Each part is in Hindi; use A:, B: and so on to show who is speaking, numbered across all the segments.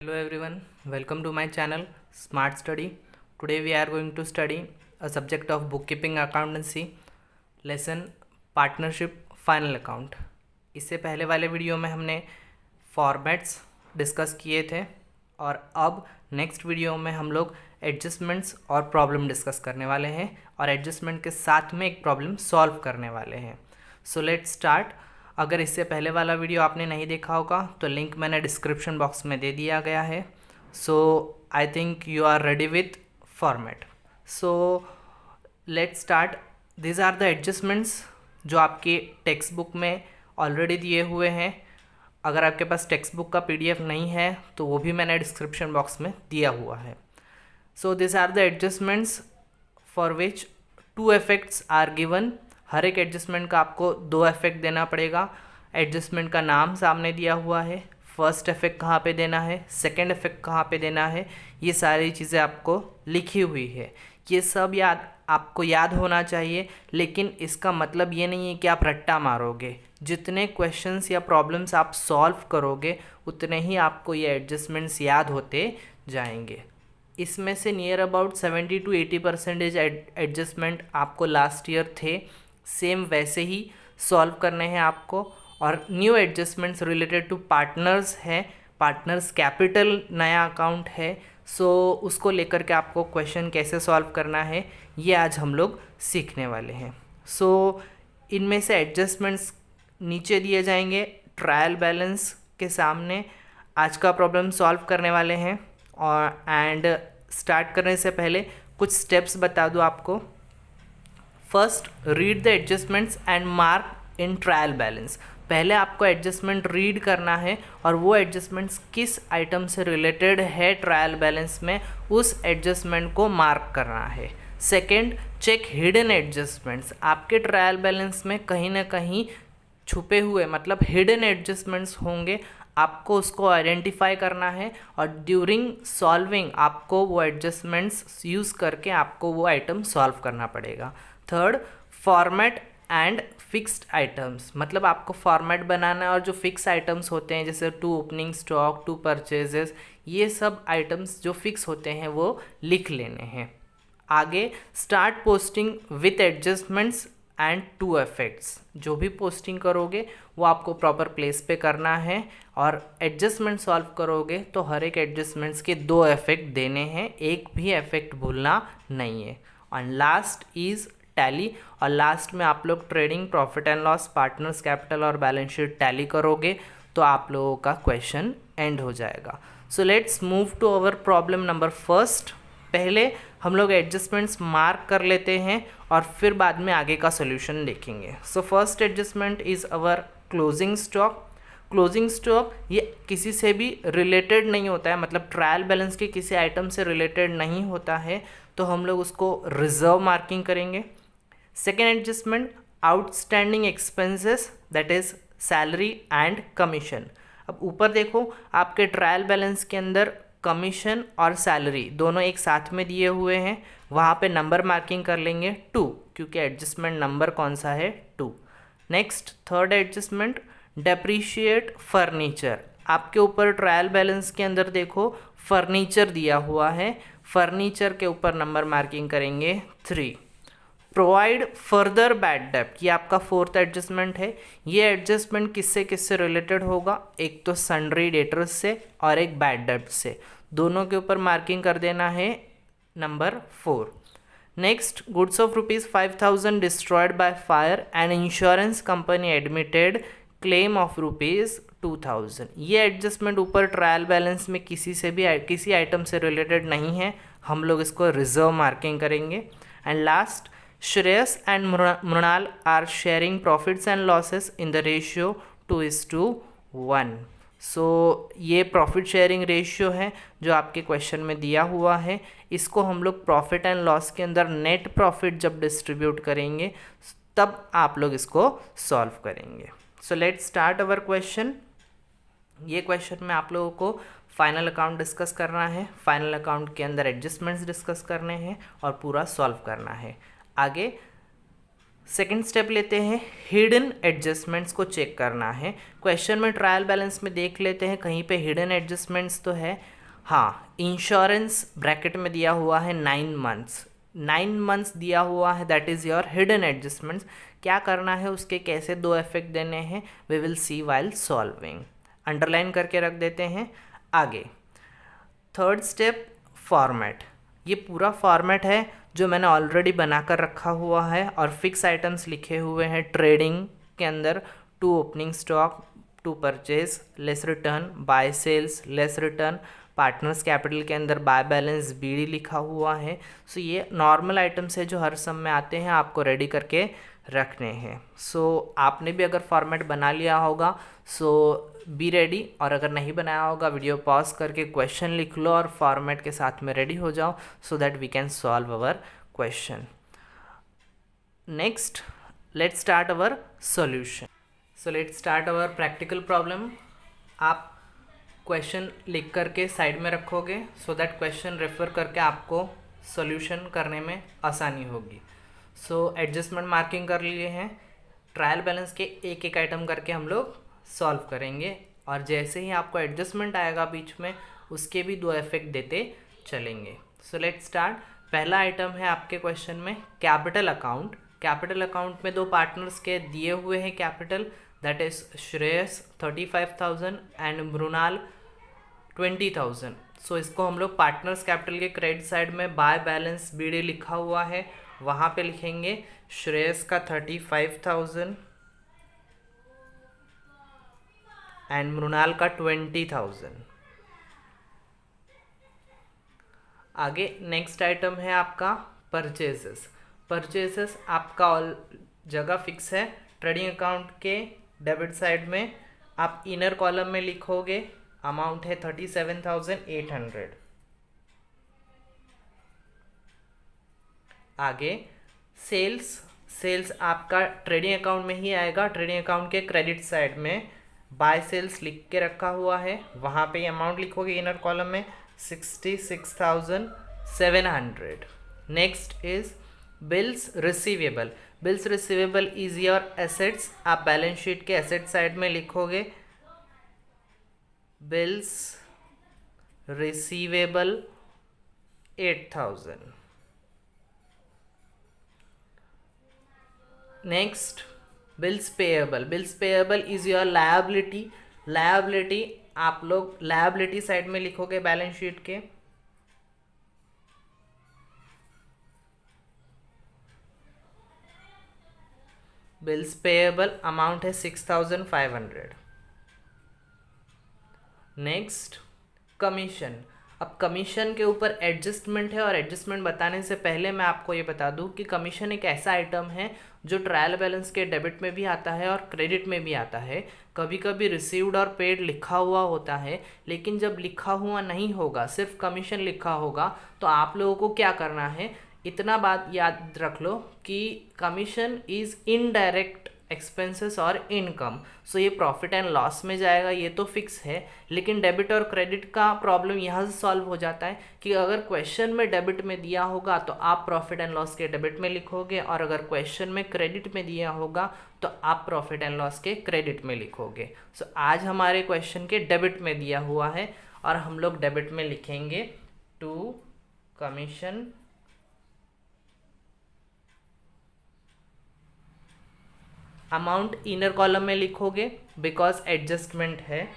A: Hello everyone, welcome to my channel Smart Study. Today we are going to study a subject of bookkeeping accountancy lesson partnership final account. इससे पहले वाले वीडियो में हमने फॉर्मेट्स डिस्कस किए थे और अब नेक्स्ट वीडियो में हम लोग एडजस्टमेंट्स और प्रॉब्लम डिस्कस करने वाले हैं और एडजस्टमेंट के साथ में एक प्रॉब्लम सॉल्व करने वाले हैं. सो लेट्स स्टार्ट. अगर इससे पहले वाला वीडियो आपने नहीं देखा होगा तो लिंक मैंने डिस्क्रिप्शन बॉक्स में दे दिया गया है. So I think you are ready with format. So let's start. This are the adjustments जो आपके टेक्स्ट बुक में ऑलरेडी दिए हुए हैं. अगर आपके पास टेक्स्ट बुक का PDF नहीं है तो वो भी मैंने डिस्क्रिप्शन बॉक्स में दिया हुआ है. So this are the adjustments for which 2 effects are given. हर एक एडजस्टमेंट का आपको 2 इफेक्ट देना पड़ेगा. एडजस्टमेंट का नाम सामने दिया हुआ है. फर्स्ट इफेक्ट कहाँ पे देना है, सेकंड इफेक्ट कहाँ पे देना है, ये सारी चीज़ें आपको लिखी हुई है. ये सब आपको याद होना चाहिए, लेकिन इसका मतलब ये नहीं है कि आप रट्टा मारोगे. जितने क्वेश्चंस या प्रॉब्लम्स आप सॉल्व करोगे उतने ही आपको ये एडजस्टमेंट्स याद होते जाएंगे. इसमें से नियर अबाउट 70 to 80% एडजस्टमेंट आपको लास्ट ईयर थे, सेम वैसे ही सॉल्व करने हैं आपको. और new adjustments related to partners है. पार्टनर्स कैपिटल नया अकाउंट है. सो उसको लेकर के आपको क्वेश्चन कैसे सॉल्व करना है ये आज हम लोग सीखने वाले हैं. सो इनमें से एडजस्टमेंट्स नीचे दिए जाएंगे ट्रायल बैलेंस के सामने. आज का प्रॉब्लम सॉल्व करने वाले हैं और स्टार्ट करने से पहले कुछ स्टेप्स बता दूँ आपको. First, read the adjustments and mark in trial balance. पहले आपको एडजस्टमेंट रीड करना है और वो एडजस्टमेंट्स किस आइटम से रिलेटेड है ट्रायल बैलेंस में, उस एडजस्टमेंट को मार्क करना है. Second, check hidden adjustments. आपके ट्रायल बैलेंस में कहीं ना कहीं छुपे हुए मतलब हिडन एडजस्टमेंट्स होंगे, आपको उसको आइडेंटिफाई करना है और ड्यूरिंग सॉल्विंग आपको वो एडजस्टमेंट्स यूज़ करके आपको वो आइटम सॉल्व करना पड़ेगा. Third, format and fixed items. मतलब आपको फॉर्मेट बनाना है और जो फिक्स आइटम्स होते हैं जैसे 2 ओपनिंग स्टॉक, 2 परचेजेस, ये सब आइटम्स जो फिक्स होते हैं वो लिख लेने हैं. आगे, start posting with adjustments and 2 effects. जो भी पोस्टिंग करोगे वो आपको प्रॉपर प्लेस पे करना है और एडजस्टमेंट सॉल्व करोगे तो हर एक एडजस्टमेंट्स के 2 इफेक्ट देने हैं, एक भी इफेक्ट भूलना नहीं है. And last is tally. और लास्ट में आप लोग trading, profit and loss, partners capital और बैलेंस शीट टैली करोगे तो आप लोगों का क्वेश्चन एंड हो जाएगा. So let's move to our problem number first. पहले हम लोग एडजस्टमेंट्स मार्क कर लेते हैं और फिर बाद में आगे का सोल्यूशन देखेंगे. So first adjustment is our closing stock. Closing stock ये किसी से भी रिलेटेड नहीं होता है, मतलब ट्रायल बैलेंस के किसी आइटम से रिलेटेड नहीं होता है, तो हम लोग उसको रिजर्व मार्किंग करेंगे. Second adjustment, outstanding expenses, that is salary and commission. अब ऊपर देखो आपके ट्रायल बैलेंस के अंदर कमीशन और सैलरी दोनों एक साथ में दिए हुए हैं, वहाँ पे नंबर मार्किंग कर लेंगे 2, क्योंकि एडजस्टमेंट नंबर कौन सा है 2. Next, third adjustment, depreciate furniture. आपके ऊपर ट्रायल बैलेंस के अंदर देखो फर्नीचर दिया हुआ है, फर्नीचर के ऊपर नंबर मार्किंग करेंगे 3. प्रोवाइड फर्दर बैड डेब्ट, ये आपका फोर्थ एडजस्टमेंट है. ये एडजस्टमेंट किससे किससे रिलेटेड होगा, एक तो सन्ड्री डेटर्स से और एक बैड डेब्ट से. दोनों के ऊपर मार्किंग कर देना है number 4. Next, goods of ₹5,000 destroyed by fire and insurance company admitted claim of ₹2,000. ये एडजस्टमेंट ऊपर ट्रायल बैलेंस में किसी आइटम से रिलेटेड नहीं है, हम लोग इसको रिजर्व मार्किंग करेंगे. And last, Shreyas and Mrunal are sharing profits and losses in the ratio 2:1. सो ये प्रॉफिट शेयरिंग रेशियो है जो आपके क्वेश्चन में दिया हुआ है. इसको हम लोग प्रॉफिट एंड लॉस के अंदर नेट प्रॉफिट जब डिस्ट्रीब्यूट करेंगे तब आप लोग इसको सॉल्व करेंगे. सो लेट्स स्टार्ट अवर क्वेश्चन. ये क्वेश्चन में आप लोगों को फाइनल अकाउंट डिस्कस करना है, फाइनल अकाउंट के अंदर एडजस्टमेंट्स डिस्कस करने हैं और पूरा सॉल्व करना है. आगे सेकंड स्टेप लेते हैं, हिडन एडजस्टमेंट्स को चेक करना है. क्वेश्चन में ट्रायल बैलेंस में देख लेते हैं कहीं पे हिडन एडजस्टमेंट्स तो है. हाँ, इंश्योरेंस ब्रैकेट में दिया हुआ है 9 मंथ्स, 9 मंथ्स दिया हुआ है, that is your hidden adjustments. क्या करना है, उसके कैसे दो इफेक्ट देने हैं, we will see while solving. Underline करके रख देते हैं। आगे थर्ड स्टेप, फॉर्मेट। ये पूरा फॉर्मेट है जो मैंने ऑलरेडी बना कर रखा हुआ है और फिक्स आइटम्स लिखे हुए हैं। ट्रेडिंग के अंदर to opening stock, to purchase, less return, by sales, less return. Partners capital के अंदर बाय बैलेंस बीडी लिखा हुआ है। सो ये नॉर्मल आइटम्स है जो हर सम में आते हैं, आपको रेडी करके रखने हैं। सो आपने भी अगर फॉर्मेट बना लिया होगा सो बी रेडी, और अगर नहीं बनाया होगा वीडियो पॉज करके क्वेश्चन लिख लो और फॉर्मेट के साथ में रेडी हो जाओ, so that we can solve our question. Next let's start our solution. So let's start our practical problem. आप क्वेश्चन लिख करके साइड में रखोगे सो दैट क्वेश्चन रेफर करके आपको सॉल्यूशन करने में आसानी होगी। सो एडजस्टमेंट मार्किंग कर लिए हैं। ट्रायल बैलेंस के एक एक आइटम करके हम लोग सॉल्व करेंगे, और जैसे ही आपको एडजस्टमेंट आएगा बीच में, उसके भी दो इफेक्ट देते चलेंगे। सो लेट्स स्टार्ट। पहला आइटम है आपके क्वेश्चन में कैपिटल अकाउंट। कैपिटल अकाउंट में दो पार्टनर्स के दिए हुए हैं capital, that is Shreyas 35,000 and Mrinal 20,000। सो इसको हम लोग पार्टनर्स कैपिटल के क्रेडिट साइड में बाय बैलेंस बीडी लिखा हुआ है, वहाँ पे लिखेंगे श्रेयस का 35,000 एंड मृणाल का 20,000। आगे नेक्स्ट आइटम है आपका परचेजेस। परचेजेस आपका ऑल जगह फिक्स है। ट्रेडिंग अकाउंट के डेबिट साइड में आप इनर कॉलम में लिखोगे, अमाउंट है 37,800। आगे सेल्स, सेल्स आपका ट्रेडिंग अकाउंट में ही आएगा। ट्रेडिंग अकाउंट के क्रेडिट साइड में बाय सेल्स लिख के रखा हुआ है, वहाँ पे अमाउंट लिखोगे इनर कॉलम में 66,700। Next is bills receivable. Bills receivable is your assets. आप बैलेंस शीट के एसेट साइड में लिखोगे bills receivable 8,000। Next bills payable. Bills payable is your liability. Liability आप लोग लायबिलिटी साइड में लिखोगे बैलेंस शीट के। बिल्स पेएबल अमाउंट है 6,500। Next commission. अब कमीशन के ऊपर एडजस्टमेंट है, और एडजस्टमेंट बताने से पहले मैं आपको ये बता दूं कि कमीशन एक ऐसा आइटम है जो ट्रायल बैलेंस के डेबिट में भी आता है और क्रेडिट में भी आता है। कभी कभी रिसीव्ड और पेड लिखा हुआ होता है, लेकिन जब लिखा हुआ नहीं होगा, सिर्फ कमीशन लिखा होगा, तो आप लोगों को क्या करना है, इतना बात याद रख लो कि कमीशन इज़ इनडायरेक्ट एक्सपेंसेस और इनकम। सो ये प्रॉफिट एंड लॉस में जाएगा, ये तो फिक्स है। लेकिन डेबिट और क्रेडिट का प्रॉब्लम यहाँ से सॉल्व हो जाता है कि अगर क्वेश्चन में डेबिट में दिया होगा तो आप प्रॉफिट एंड लॉस के डेबिट में लिखोगे, और अगर क्वेश्चन में क्रेडिट में दिया होगा तो आप प्रॉफिट एंड लॉस के क्रेडिट में लिखोगे। सो आज हमारे क्वेश्चन के डेबिट में दिया हुआ है, और हम लोग डेबिट में लिखेंगे to commission amount inner column में लिखोगे बिकॉज एडजस्टमेंट है।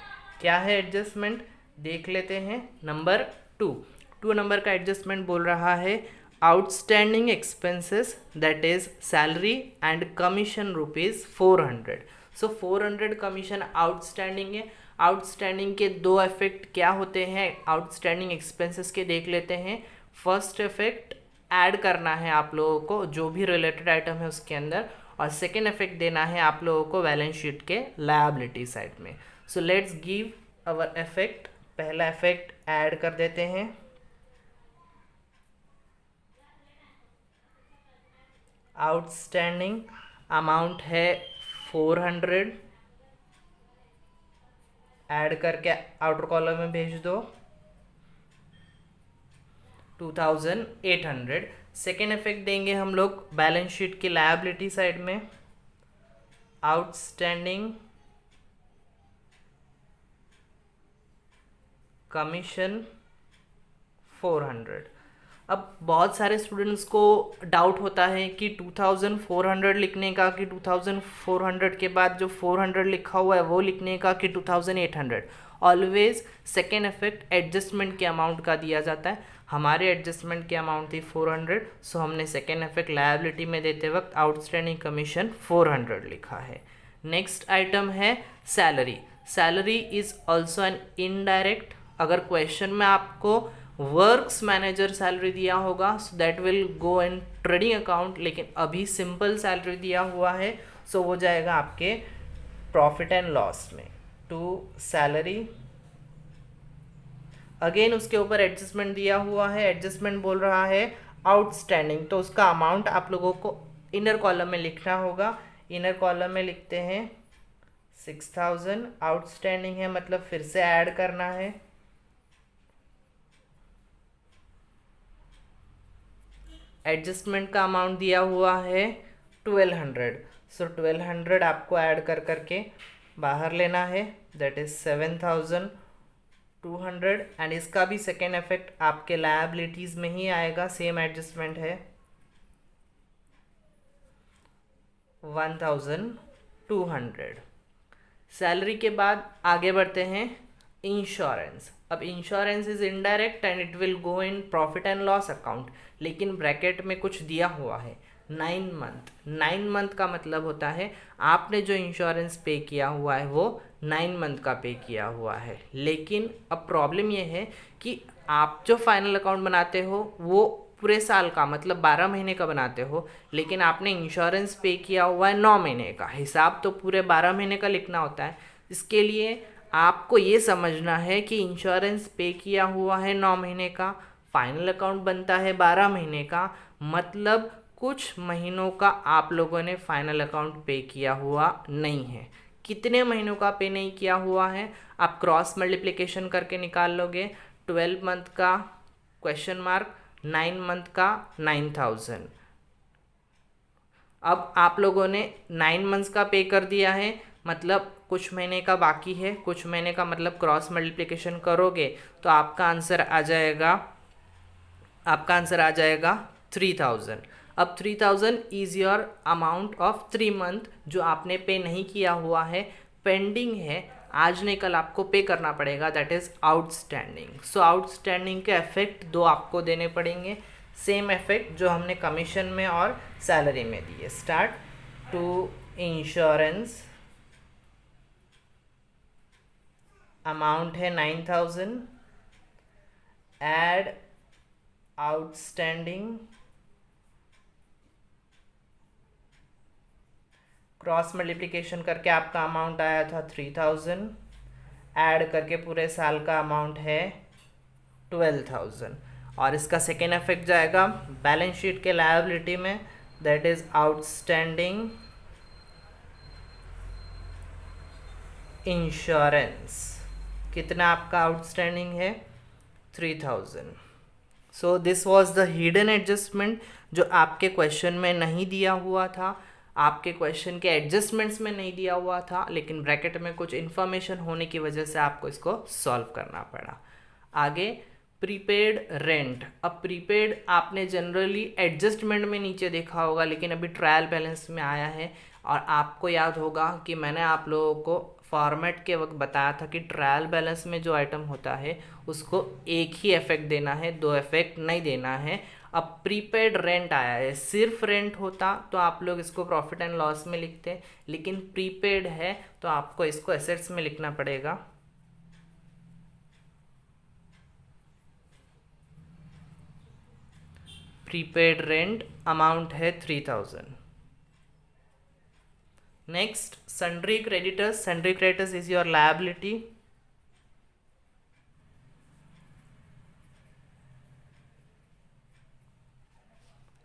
A: क्या है एडजस्टमेंट, देख लेते हैं। नंबर 2 नंबर का एडजस्टमेंट बोल रहा है outstanding expenses that is salary and commission ₹400। So 400 commission outstanding है। आउटस्टैंडिंग के दो इफेक्ट क्या होते हैं आउटस्टैंडिंग एक्सपेंसेस के, देख लेते हैं। फर्स्ट इफेक्ट ऐड करना है आप लोगों को जो भी रिलेटेड आइटम है उसके अंदर, और सेकेंड इफेक्ट देना है आप लोगों को बैलेंस शीट के लायबिलिटी साइड में। So let's give our effect. पहला इफेक्ट ऐड कर देते हैं, आउटस्टैंडिंग अमाउंट है 400, ऐड करके आउटर कॉलम में भेज दो 2,800। सेकेंड इफेक्ट देंगे हम लोग बैलेंस शीट की लायबिलिटी साइड में, आउटस्टैंडिंग कमीशन 400। अब बहुत सारे स्टूडेंट्स को डाउट होता है कि 2400 लिखने का कि 2400 के बाद जो 400 लिखा हुआ है वो लिखने का कि 2800। ऑलवेज सेकेंड इफेक्ट एडजस्टमेंट के अमाउंट का दिया जाता है। हमारे एडजस्टमेंट की अमाउंट थी 400, सो हमने सेकेंड इफेक्ट लायबिलिटी में देते वक्त आउटस्टैंडिंग कमीशन 400 लिखा है। नेक्स्ट आइटम है salary. Salary is also an indirect. अगर क्वेश्चन में आपको वर्क्स मैनेजर सैलरी दिया होगा so that will go in trading account, लेकिन अभी सिंपल सैलरी दिया हुआ है सो वो जाएगा आपके प्रॉफिट एंड लॉस में। टू सैलरी, अगेन उसके ऊपर एडजस्टमेंट दिया हुआ है। एडजस्टमेंट बोल रहा है आउटस्टैंडिंग, तो उसका अमाउंट आप लोगों को इनर कॉलम में लिखना होगा। इनर कॉलम में लिखते हैं 6000। आउटस्टैंडिंग है मतलब फिर से ऐड करना है। एडजस्टमेंट का अमाउंट दिया हुआ है 1200, सो 1200 आपको ऐड कर करके बाहर लेना है, दैट इज 7200। एंड इसका भी सेकेंड इफेक्ट आपके लायबिलिटीज में ही आएगा, सेम एडजस्टमेंट है 1200। सैलरी के बाद आगे बढ़ते हैं इंश्योरेंस। अब insurance is indirect and it will go in profit and loss account, लेकिन ब्रैकेट में कुछ दिया हुआ है 9 मंथ। 9 मंथ का मतलब होता है आपने जो इंश्योरेंस पे किया हुआ है वो 9 मंथ का पे किया हुआ है। लेकिन अब प्रॉब्लम ये है कि आप जो फाइनल अकाउंट बनाते हो वो पूरे साल का मतलब 12 महीने का बनाते हो, लेकिन आपने इंश्योरेंस पे किया हुआ है 9 महीने का। हिसाब तो पूरे 12 महीने का लिखना होता है। इसके लिए आपको ये समझना है कि इंश्योरेंस पे किया हुआ है 9 महीने का, फाइनल अकाउंट बनता है 12 महीने का, मतलब कुछ महीनों का आप लोगों ने फाइनल अकाउंट पे किया हुआ नहीं है। कितने महीनों का पे नहीं किया हुआ है आप क्रॉस मल्टीप्लिकेशन करके निकाल लोगे। 12 मंथ का क्वेश्चन मार्क, 9 मंथ का 9000। अब आप लोगों ने 9 मंथ्स का पे कर दिया है, मतलब कुछ महीने का बाकी है। कुछ महीने का मतलब क्रॉस मल्टीप्लिकेशन करोगे तो आपका आंसर आ जाएगा 3000। अब 3000 is your amount of 3 month जो आपने पे नहीं किया हुआ है, पेंडिंग है, आज नहीं कल आपको पे करना पड़ेगा, that is outstanding. So outstanding के इफेक्ट 2 आपको देने पड़ेंगे, सेम इफेक्ट जो हमने कमीशन में और सैलरी में दिए। स्टार्ट टू इंश्योरेंस, अमाउंट है 9000, एड आउटस्टैंडिंग, क्रॉस मल्टीप्लिकेशन करके आपका अमाउंट आया था 3000, ऐड करके पूरे साल का अमाउंट है 12000। और इसका सेकेंड इफेक्ट जाएगा बैलेंस शीट के लायबिलिटी में, दैट इज आउटस्टैंडिंग इंश्योरेंस। कितना आपका आउटस्टैंडिंग है 3000। सो this was the hidden adjustment जो आपके क्वेश्चन में नहीं दिया हुआ था, आपके क्वेश्चन के एडजस्टमेंट्स में नहीं दिया हुआ था, लेकिन ब्रैकेट में कुछ इन्फॉर्मेशन होने की वजह से आपको इसको सॉल्व करना पड़ा। आगे प्रीपेड रेंट। अब प्रीपेड आपने जनरली एडजस्टमेंट में नीचे देखा होगा, लेकिन अभी ट्रायल बैलेंस में आया है। और आपको याद होगा कि मैंने आप लोगों को फॉर्मेट के वक्त बताया था कि ट्रायल बैलेंस में जो आइटम होता है उसको एक ही इफेक्ट देना है, 2 इफेक्ट नहीं देना है। अब प्रीपेड रेंट आया है, सिर्फ रेंट होता तो आप लोग इसको प्रॉफिट एंड लॉस में लिखते, लेकिन प्रीपेड है तो आपको इसको एसेट्स में लिखना पड़ेगा। प्रीपेड रेंट अमाउंट है 3000। Next sundry creditors. Sundry creditors is your liability,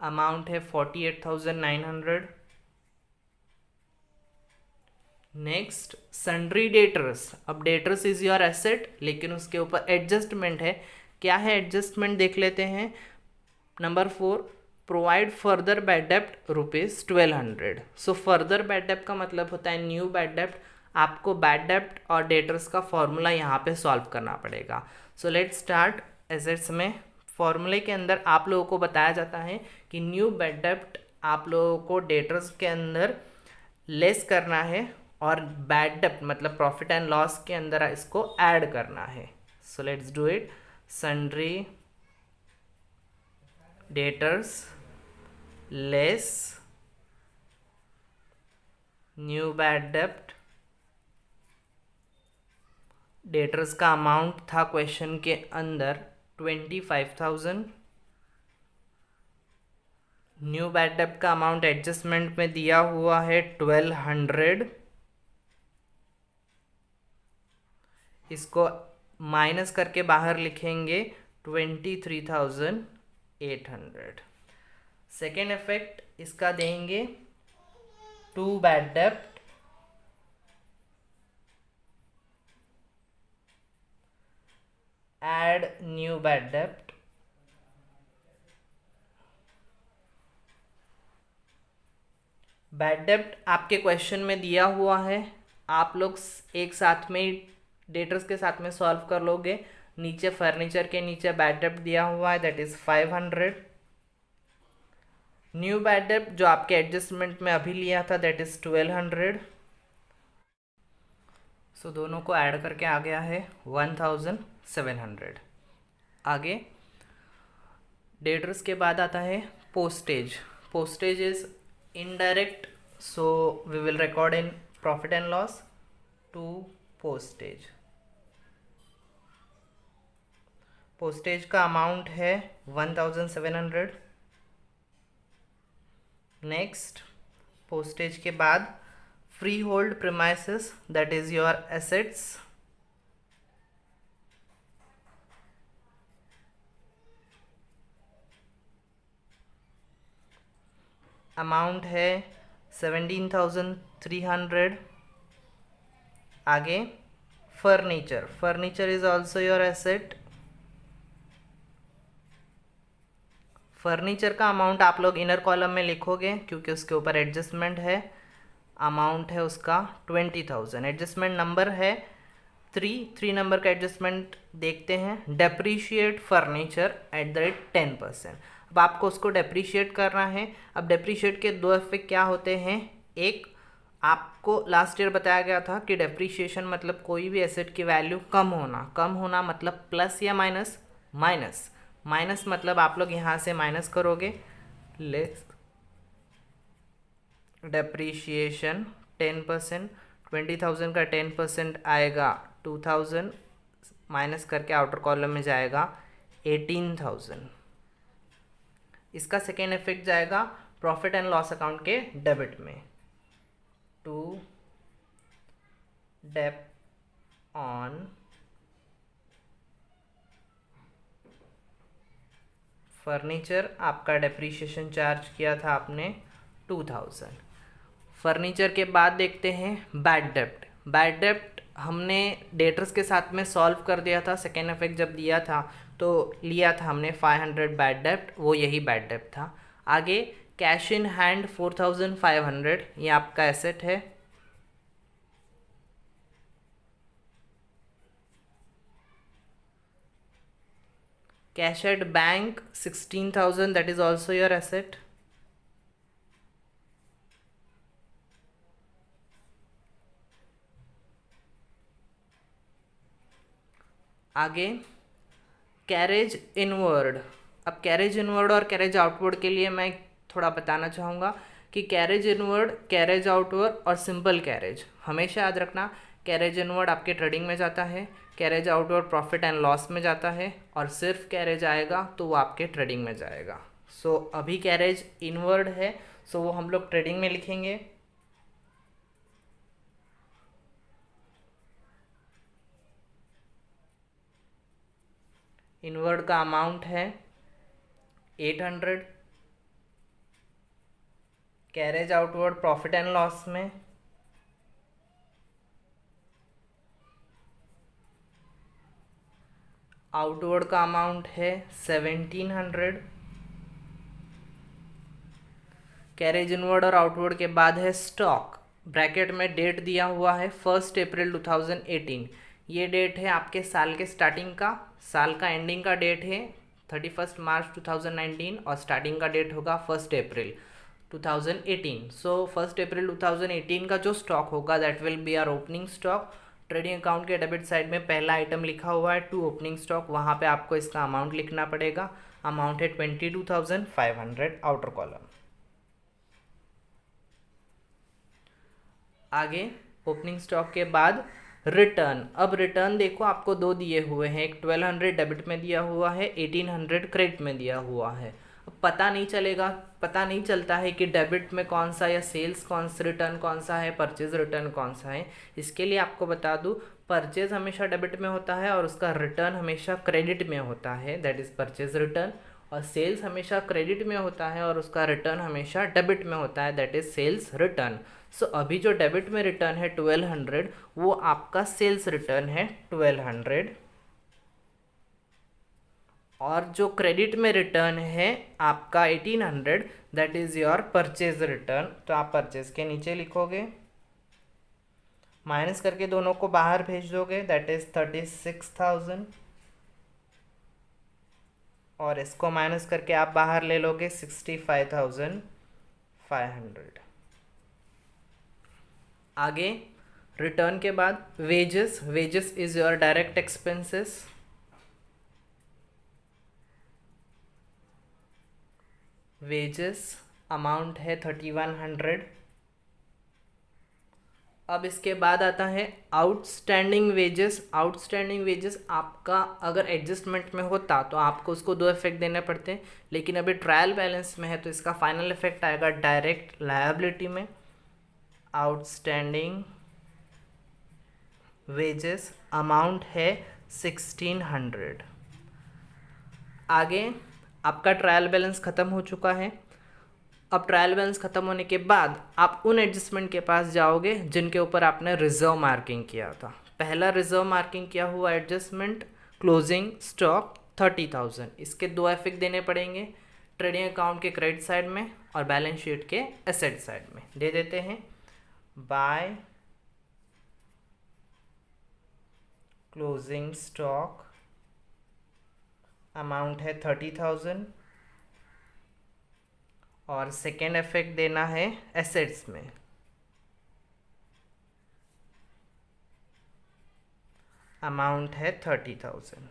A: amount है 48,900। Next sundry debtors. अब डेटर्स इज योर एसेट, लेकिन उसके ऊपर एडजस्टमेंट है। क्या है एडजस्टमेंट देख लेते हैं। नंबर 4, प्रोवाइड फर्दर बैड डेप्ट ₹1200। सो फर्दर बैड डेप्ट का मतलब होता है न्यू बैड डेप्ट। आपको बैड डेप्ट और डेटर्स का फॉर्मूला यहाँ पे सॉल्व करना पड़ेगा। सो लेट्स स्टार्ट एसेट्स में फॉर्मूले के अंदर आप लोगों को बताया जाता है कि न्यू बैड डेब्ट आप लोगों को डेटर्स के अंदर लेस करना है और बैड डेब्ट मतलब प्रॉफिट एंड लॉस के अंदर इसको ऐड करना है. So let's do it. Sundry debtors less new bad डेब्ट. डेटर्स का अमाउंट था क्वेश्चन के अंदर 25,000. न्यू बैड डेब्ट का अमाउंट एडजस्टमेंट में दिया हुआ है 1200. इसको माइनस करके बाहर लिखेंगे 23,800. सेकेंड इफेक्ट इसका देंगे टू बैड डेब्ट. ऐड न्यू बैड डेब्ट. बैड डेब्ट आपके क्वेश्चन में दिया हुआ है, आप लोग एक साथ में डेटर्स के साथ में सॉल्व कर लोगे. नीचे फर्नीचर के नीचे बैड डेब्ट दिया हुआ है, दैट इज 500. न्यू बैड डेब्ट जो आपके एडजस्टमेंट में अभी लिया था दैट इज 1200. सो दोनों को ऐड करके आ गया है 1700. आगे डेटर्स के बाद आता है postage. Postage is indirect, so we will record in profit and loss to postage. Postage का अमाउंट है 1700. नेक्स्ट पोस्टेज के बाद free hold premises that is your assets. Amount है 17,300. आगे furniture. Furniture is also your asset. Furniture का अमाउंट आप लोग इनर कॉलम में लिखोगे क्योंकि उसके ऊपर एडजस्टमेंट है. अमाउंट है उसका 20,000. एडजस्टमेंट नंबर है 3 नंबर का एडजस्टमेंट देखते हैं. Depreciate furniture at the rate 10%. अब आपको उसको डेप्रीशिएट करना है. अब डेप्रीशिएट के दो इफेक्ट क्या होते हैं. एक, आपको लास्ट ईयर बताया गया था कि डेप्रीशिएशन मतलब कोई भी एसेट की वैल्यू कम होना मतलब प्लस या माइनस. माइनस मतलब आप लोग यहाँ से माइनस करोगे. Less depreciation 10%. 20,000 का 10% आएगा 2,000. माइनस करके आउटर कॉलम में जाएगा 18,000. इसका सेकेंड इफेक्ट जाएगा प्रॉफिट एंड लॉस अकाउंट के डेबिट में. To dep on furniture. आपका डेप्रीशिएशन चार्ज किया था आपने 2,000. फर्नीचर के बाद देखते हैं बैड डेब्ट. बैड डेब्ट हमने डेटर्स के साथ में सॉल्व कर दिया था. सेकेंड इफेक्ट जब दिया था तो लिया था हमने 500 बैड डेब्ट, वो यही बैड डेब्ट था. आगे कैश इन हैंड 4,500. ये आपका एसेट है. Cash at bank 16,000, that is also your asset. आगे कैरेज इनवर्ड. अब कैरेज इनवर्ड और कैरेज आउटवर्ड के लिए मैं थोड़ा बताना चाहूँगा कि कैरेज इनवर्ड, कैरेज आउटवर्ड और सिंपल कैरेज हमेशा याद रखना. कैरेज इनवर्ड आपके ट्रेडिंग में जाता है, carriage outward profit and loss में जाता है, और सिर्फ कैरेज आएगा तो वो आपके ट्रेडिंग में जाएगा. सो अभी कैरेज इनवर्ड है, सो वो हम लोग ट्रेडिंग में लिखेंगे. इनवर्ड का अमाउंट है 800. Carriage outward profit and loss में आउटवर्ड का अमाउंट है 1700. कैरेज इनवर्ड और आउटवर्ड के बाद है स्टॉक. ब्रैकेट में डेट दिया हुआ है 1 अप्रैल 2018. ये डेट है आपके साल के स्टार्टिंग का, साल का एंडिंग का डेट है March 2019 और स्टार्टिंग का डेट होगा 1 अप्रैल 2018। सो 1 अप्रैल 2018 का जो स्टॉक होगा that will be our opening stock. Trading account के डेबिट साइड में पहला आइटम लिखा हुआ है टू ओपनिंग स्टॉक, वहाँ पे आपको इसका अमाउंट लिखना पड़ेगा। अमाउंट है 22,500 आउटर कॉलम। आगे ओपनिंग स्टॉक के बाद रिटर्न। अब रिटर्न देखो आपको दो दिए हुए हैं, एक 1200 डेबिट में दिया हुआ है, 1800 क्रेडिट में दिया हुआ है। अब पता नहीं चलता है कि डेबिट में कौन सा या सेल्स कौन सा रिटर्न कौन सा है, परचेज रिटर्न कौन सा है। इसके लिए आपको बता दूँ, परचेज हमेशा डेबिट में होता है और उसका रिटर्न हमेशा क्रेडिट में होता है, दैट इज़ परचेज रिटर्न। और सेल्स हमेशा क्रेडिट में होता है और उसका रिटर्न हमेशा डेबिट में होता है, दैट इज सेल्स रिटर्न। सो अभी जो डेबिट में रिटर्न है 1200 वो आपका सेल्स रिटर्न है 1200, और जो क्रेडिट में रिटर्न है आपका 1800 that is your purchase return. तो आप परचेज के नीचे लिखोगे, माइनस करके दोनों को बाहर भेज दोगे, दैट इज 36,000, और इसको माइनस करके आप बाहर ले लोगे 65,500। आगे रिटर्न के बाद wages is your direct expenses. Wages amount है 3100। अब इसके बाद आता है आउटस्टैंडिंग वेजेस। आउटस्टैंडिंग वेजेस आपका अगर एडजस्टमेंट में होता तो आपको उसको दो इफेक्ट देने पड़ते हैं, लेकिन अभी ट्रायल बैलेंस में है तो इसका फाइनल इफेक्ट आएगा डायरेक्ट लायबिलिटी में। आउटस्टैंडिंग वेजेस अमाउंट है 1600। आगे आपका ट्रायल बैलेंस ख़त्म हो चुका है। अब ट्रायल बैलेंस ख़त्म होने के बाद आप उन एडजस्टमेंट के पास जाओगे जिनके ऊपर आपने रिजर्व मार्किंग किया था। पहला रिजर्व मार्किंग किया हुआ एडजस्टमेंट क्लोजिंग स्टॉक 30,000, इसके दो इफेक्ट देने पड़ेंगे, ट्रेडिंग अकाउंट के क्रेडिट साइड में और बैलेंस शीट के एसेट साइड में। दे देते हैं बाय क्लोजिंग स्टॉक अमाउंट है 30,000, और सेकेंड इफेक्ट देना है एसेट्स में। अमाउंट है 30,000।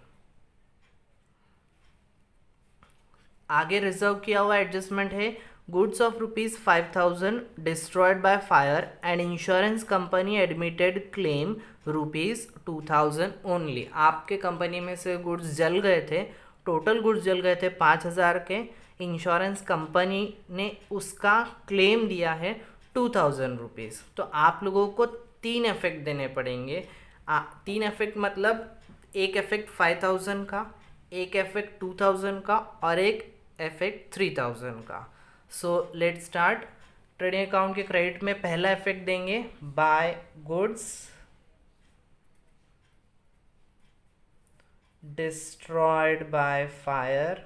A: आगे रिजर्व किया हुआ एडजस्टमेंट है goods of ₹5,000 destroyed by fire and insurance company admitted claim ₹2,000 only. आपके कंपनी में से गुड्स जल गए थे, टोटल गुड्स जल गए थे 5,000 के, इंश्योरेंस कंपनी ने उसका क्लेम दिया है 2,000 रुपीज़। तो आप लोगों को तीन इफेक्ट देने पड़ेंगे। तीन इफेक्ट मतलब एक इफेक्ट 5,000 का, एक इफेक्ट 2,000 का और एक इफेक्ट 3,000 का। So let start. Trading account के क्रेडिट में पहला इफेक्ट देंगे by goods destroyed by fire.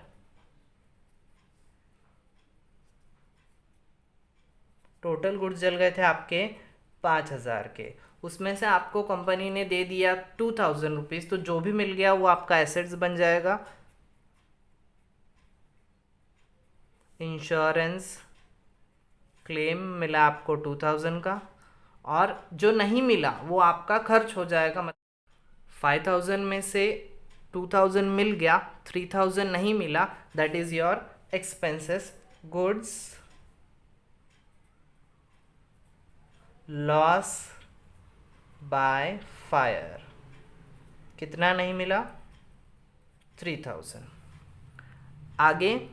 A: Total goods जल गए थे आपके 5,000 के, उसमें से आपको कंपनी ने दे दिया 2,000 रुपीज़, तो जो भी मिल गया वो आपका एसेट्स बन जाएगा। इंश्योरेंस क्लेम मिला आपको 2,000 का, और जो नहीं मिला वो आपका खर्च हो जाएगा। मतलब 5,000 में से 2,000 मिल गया, 3,000 नहीं मिला, that is your expenses. Goods loss by fire, कितना नहीं मिला, 3,000। आगे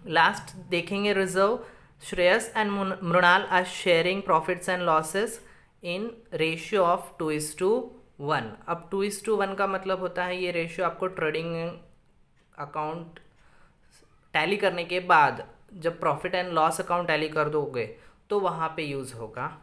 A: लास्ट देखेंगे reserve. Shreyas and Mrinal are sharing profits and losses in ratio of 2:1। अब 2:1 का मतलब होता है ये रेशियो आपको ट्रेडिंग अकाउंट टैली करने के बाद जब profit and loss account tally कर दोगे तो वहाँ पे यूज़ होगा।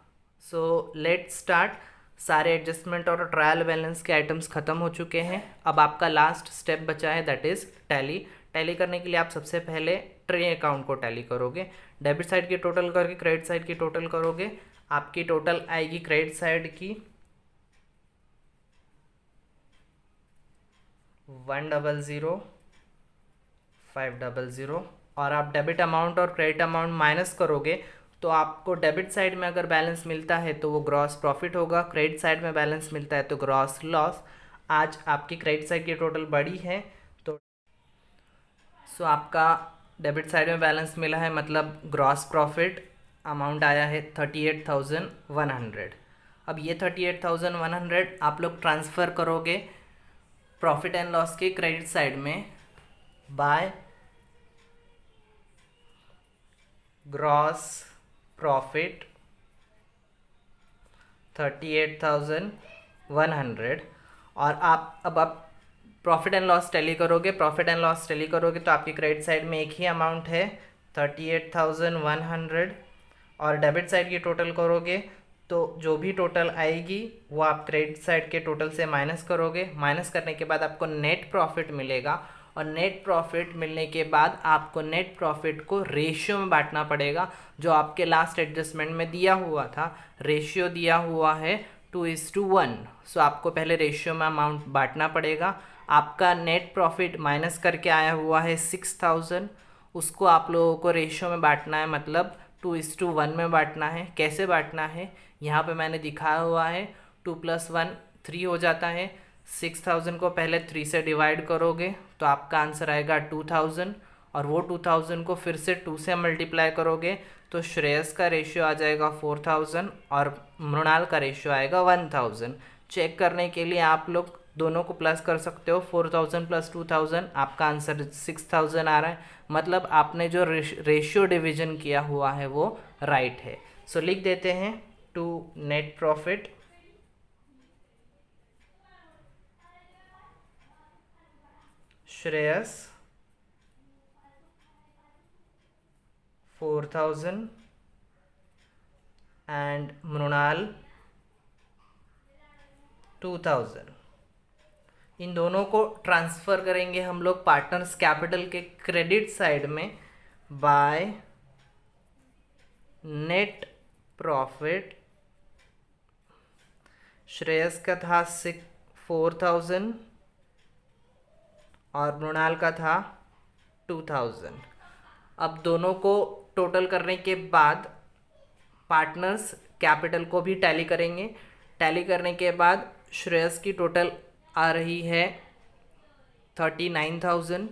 A: सो लेट स्टार्ट। सारे एडजस्टमेंट और ट्रायल बैलेंस के आइटम्स ख़त्म हो चुके हैं। अब आपका लास्ट स्टेप बचा है, दैट इज़ टैली। टैली करने के लिए आप सबसे पहले ट्रेडिंग अकाउंट को टैली करोगे, डेबिट साइड की टोटल करके क्रेडिट साइड की टोटल करोगे। आपकी टोटल आएगी क्रेडिट साइड की 100, 500 और आप डेबिट अमाउंट और क्रेडिट अमाउंट माइनस करोगे तो आपको डेबिट साइड में अगर बैलेंस मिलता है तो वो ग्रॉस प्रॉफिट होगा, क्रेडिट साइड में बैलेंस मिलता है तो ग्रॉस लॉस। आज आपकी क्रेडिट साइड की टोटल बड़ी है तो आपका डेबिट साइड में बैलेंस मिला है, मतलब ग्रॉस प्रॉफिट अमाउंट आया है 38,100। अब ये 38,100 आप लोग ट्रांसफ़र करोगे प्रॉफिट एंड लॉस के क्रेडिट साइड में बाय ग्रॉस प्रॉफिट 38,100 और अब आप प्रॉफिट एंड लॉस टैली करोगे। प्रॉफिट एंड लॉस टैली करोगे तो आपकी क्रेडिट साइड में एक ही अमाउंट है 38,100 और डेबिट साइड की टोटल करोगे तो जो भी टोटल आएगी वो आप क्रेडिट साइड के टोटल से माइनस करोगे। माइनस करने के बाद आपको नेट प्रॉफिट मिलेगा और नेट प्रॉफिट मिलने के बाद आपको नेट प्रॉफिट को रेशियो में बांटना पड़ेगा जो आपके लास्ट एडजस्टमेंट में दिया हुआ था। रेशियो दिया हुआ है 2:1। सो आपको पहले रेशियो में अमाउंट बांटना पड़ेगा। आपका नेट प्रॉफिट माइनस करके आया हुआ है 6,000, उसको आप लोगों को रेशियो में बांटना है, मतलब 2:1 में बांटना है। कैसे बांटना है यहाँ पे मैंने दिखाया हुआ है। 2 + 1 3 हो जाता है। 6,000 को पहले 3 से डिवाइड करोगे तो आपका आंसर आएगा 2,000 और वो 2,000 को फिर से 2 से मल्टीप्लाई करोगे तो श्रेयस का रेशियो आ जाएगा 4,000 और मृणाल का रेशियो आएगा 1,000। चेक करने के लिए आप लोग दोनों को प्लस कर सकते हो। 4,000 + 2,000 आपका आंसर 6,000 आ रहा है, मतलब आपने जो रेशियो डिवीजन किया हुआ है वो राइट है। सो लिख देते हैं to net profit Shreyas 4,000 and Mrinal 2,000। इन दोनों को ट्रांसफ़र करेंगे हम लोग पार्टनर्स कैपिटल के क्रेडिट साइड में बाय नेट प्रॉफिट। श्रेयस का था 4,000 और मृणाल का था 2,000। अब दोनों को टोटल करने के बाद पार्टनर्स कैपिटल को भी टैली करेंगे। टैली करने के बाद श्रेयस की टोटल आ रही है 39,000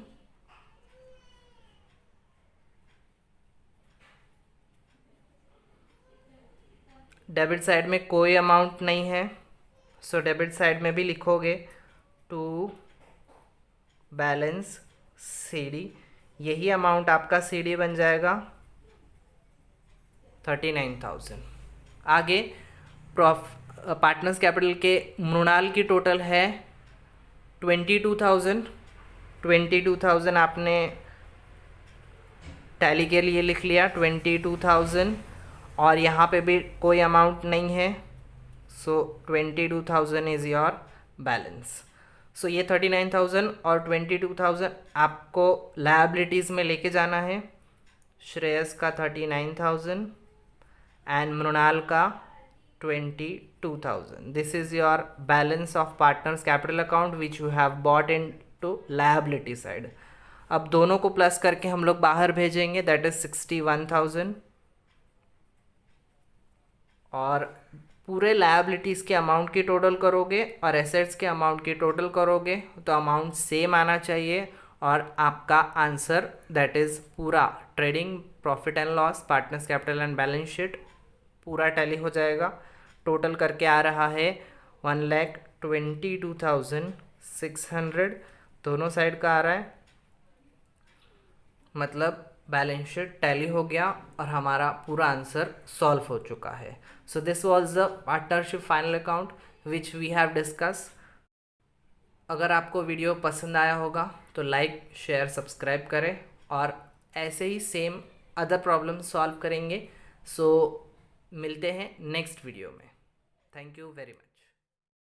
A: डेबिट साइड में कोई अमाउंट नहीं है, सो डेबिट साइड में भी लिखोगे टू बैलेंस CD। यही अमाउंट आपका CD बन जाएगा 39,000। आगे पार्टनर्स कैपिटल के मृणाल की टोटल है 22,000। 22,000 आपने टैली के लिए लिख लिया 22,000 और यहाँ पे भी कोई अमाउंट नहीं है, सो 22,000 इज़ योर बैलेंस। सो ये 39,000 और 22,000 आपको लायबिलिटीज़ में लेके जाना है। श्रेयस का 39,000 एंड मृणाल का 22,000। This is your balance of partners capital account which you have bought in to liability side. अब दोनों को प्लस करके हम लोग बाहर भेजेंगे, दैट इज़ 61,000 और पूरे लायबिलिटीज़ के अमाउंट की टोटल करोगे और एसेट्स के अमाउंट की टोटल करोगे तो अमाउंट सेम आना चाहिए और आपका आंसर दैट इज़ पूरा trading profit and loss partners capital and balance sheet पूरा टैली हो जाएगा। टोटल करके आ रहा है 1,22,600 दोनों साइड का आ रहा है, मतलब बैलेंस शीट टैली हो गया और हमारा पूरा आंसर सॉल्व हो चुका है। So this was the partnership final account which we have discuss. अगर आपको वीडियो पसंद आया होगा तो लाइक शेयर सब्सक्राइब करें और ऐसे ही सेम अदर प्रॉब्लम सॉल्व करेंगे। सो मिलते हैं नेक्स्ट वीडियो में। Thank you very much.